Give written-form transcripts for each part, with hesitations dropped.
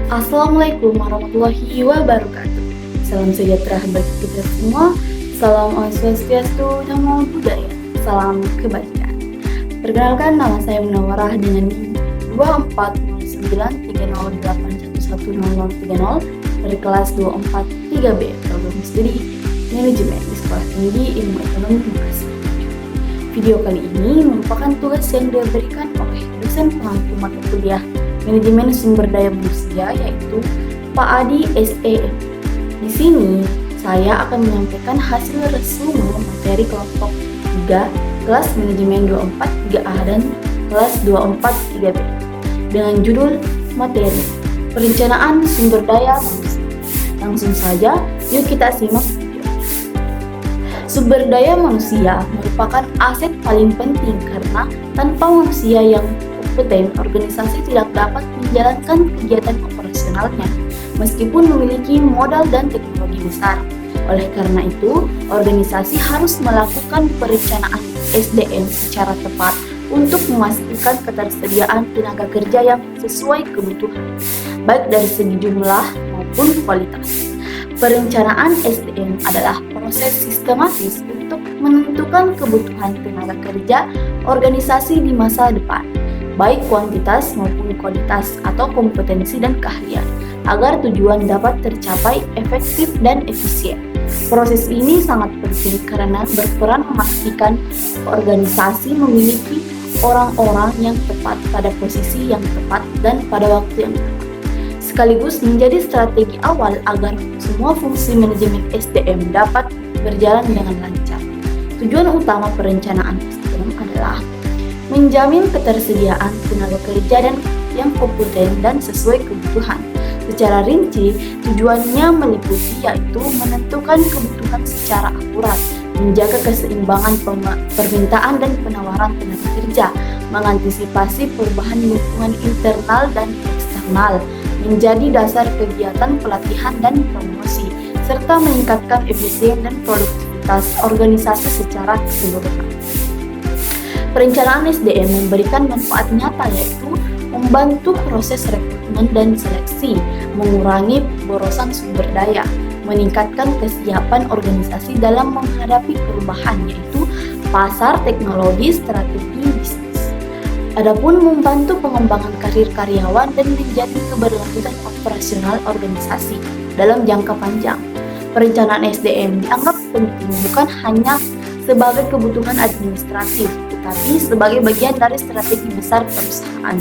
Assalamualaikum warahmatullahi wabarakatuh. Salam sejahtera bagi kita semua. Salam Om Swastiastu, Namo Buddhaya. Salam kebajikan. Perkenalkan, nama saya Munawarah dengan NIM 240930811030 dari kelas 243B Program Studi Manajemen di Sekolah Tinggi Ilmu Ekonomi Bekasi. Video kali ini merupakan tugas yang diberikan oleh dosen pengampu mata kuliah Manajemen Sumber Daya Manusia, yaitu Pak Adi SEM. Di sini saya akan menyampaikan hasil resume materi kelompok 3 kelas manajemen 243A dan kelas 243B dengan judul materi Perencanaan Sumber Daya Manusia. Langsung saja, yuk kita simak video. Sumber daya manusia merupakan aset paling penting karena tanpa manusia yang kompeten, organisasi tidak dapat menjalankan kegiatan operasionalnya, meskipun memiliki modal dan teknologi besar. Oleh karena itu, organisasi harus melakukan perencanaan SDM secara tepat untuk memastikan ketersediaan tenaga kerja yang sesuai kebutuhan, baik dari segi jumlah maupun kualitas. Perencanaan SDM adalah proses sistematis untuk menentukan kebutuhan tenaga kerja organisasi di masa depan, baik kuantitas maupun kualitas atau kompetensi dan keahlian, agar tujuan dapat tercapai efektif dan efisien. Proses ini sangat penting karena berperan memastikan organisasi memiliki orang-orang yang tepat pada posisi yang tepat dan pada waktu yang tepat, sekaligus menjadi strategi awal agar semua fungsi manajemen SDM dapat berjalan dengan lancar. Tujuan utama perencanaan SDM adalah menjamin ketersediaan tenaga kerja yang kompeten dan sesuai kebutuhan. Secara rinci, tujuannya meliputi yaitu menentukan kebutuhan secara akurat, menjaga keseimbangan permintaan dan penawaran tenaga kerja, mengantisipasi perubahan lingkungan internal dan eksternal, menjadi dasar kegiatan pelatihan dan promosi, serta meningkatkan efisien dan produktivitas organisasi secara keseluruhan. Perencanaan SDM memberikan manfaat nyata yaitu membantu proses rekrutmen dan seleksi, mengurangi borosan sumber daya, meningkatkan kesiapan organisasi dalam menghadapi perubahan yaitu pasar, teknologi, strategi bisnis. Adapun membantu pengembangan karir karyawan dan menjadi keberlanjutan operasional organisasi dalam jangka panjang. Perencanaan SDM dianggap penting bukan hanya sebagai kebutuhan administratif, tetapi sebagai bagian dari strategi besar perusahaan.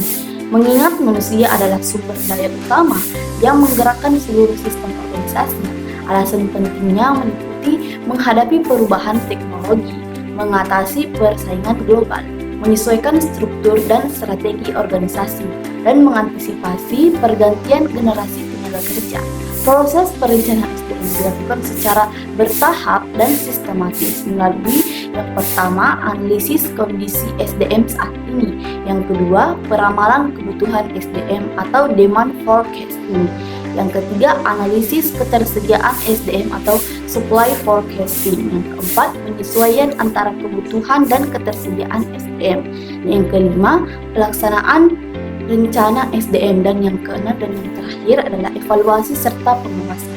Mengingat manusia adalah sumber daya utama yang menggerakkan seluruh sistem organisasi, alasan pentingnya meliputi menghadapi perubahan teknologi, mengatasi persaingan global, menyesuaikan struktur dan strategi organisasi, dan mengantisipasi pergantian generasi tenaga kerja. Proses perencanaan SDM dilakukan secara bertahap dan sistematis melalui yang pertama, analisis kondisi SDM saat ini. Yang kedua, peramalan kebutuhan SDM atau demand forecasting. Yang ketiga, analisis ketersediaan SDM atau supply forecasting. Yang keempat, penyesuaian antara kebutuhan dan ketersediaan SDM. Yang kelima, pelaksanaan rencana SDM, dan yang keenam dan yang terakhir adalah evaluasi serta pengawasan.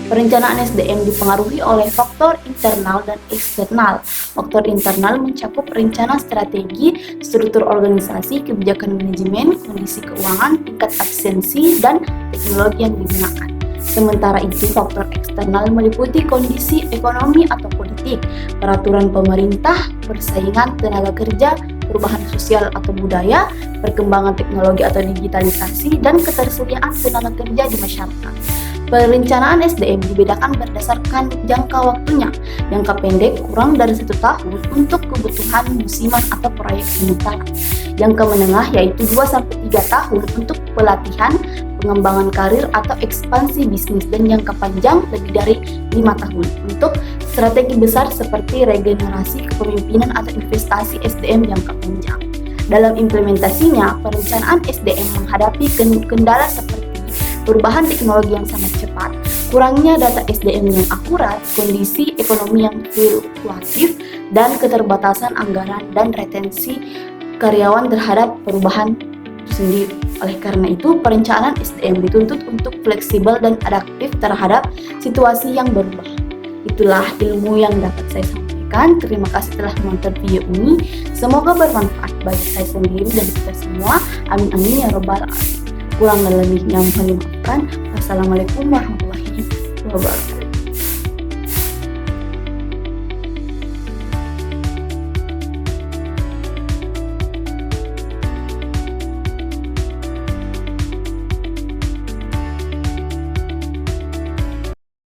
Perencanaan SDM dipengaruhi oleh faktor internal dan eksternal. Faktor internal mencakup rencana strategi, struktur organisasi, kebijakan manajemen, kondisi keuangan, tingkat absensi, dan teknologi yang digunakan. Sementara itu, faktor eksternal meliputi kondisi ekonomi atau politik, peraturan pemerintah, persaingan tenaga kerja, perubahan sosial atau budaya, perkembangan teknologi atau digitalisasi, dan ketersediaan tenaga kerja di masyarakat. Perencanaan SDM dibedakan berdasarkan jangka waktunya. Jangka pendek kurang dari 1 tahun untuk kebutuhan musiman atau proyek sementara. Jangka menengah yaitu 2-3 tahun untuk pelatihan, pengembangan karir atau ekspansi bisnis, dan jangka panjang lebih dari 5 tahun untuk strategi besar seperti regenerasi kepemimpinan atau investasi SDM jangka panjang. Dalam implementasinya, perencanaan SDM menghadapi kendala seperti perubahan teknologi yang sangat cepat, kurangnya data SDM yang akurat, kondisi ekonomi yang fluktuatif, dan keterbatasan anggaran dan retensi karyawan terhadap perubahan itu sendiri. Oleh karena itu, perencanaan SDM dituntut untuk fleksibel dan adaptif terhadap situasi yang berubah. Itulah ilmu yang dapat saya sampaikan. Terima kasih telah menonton video ini. Semoga bermanfaat bagi saya sendiri dan kita semua. Amin amin ya robbal alamin. Kurang dan lebihnya mohon dimaafkan. Wassalamualaikum warahmatullahi wabarakatuh.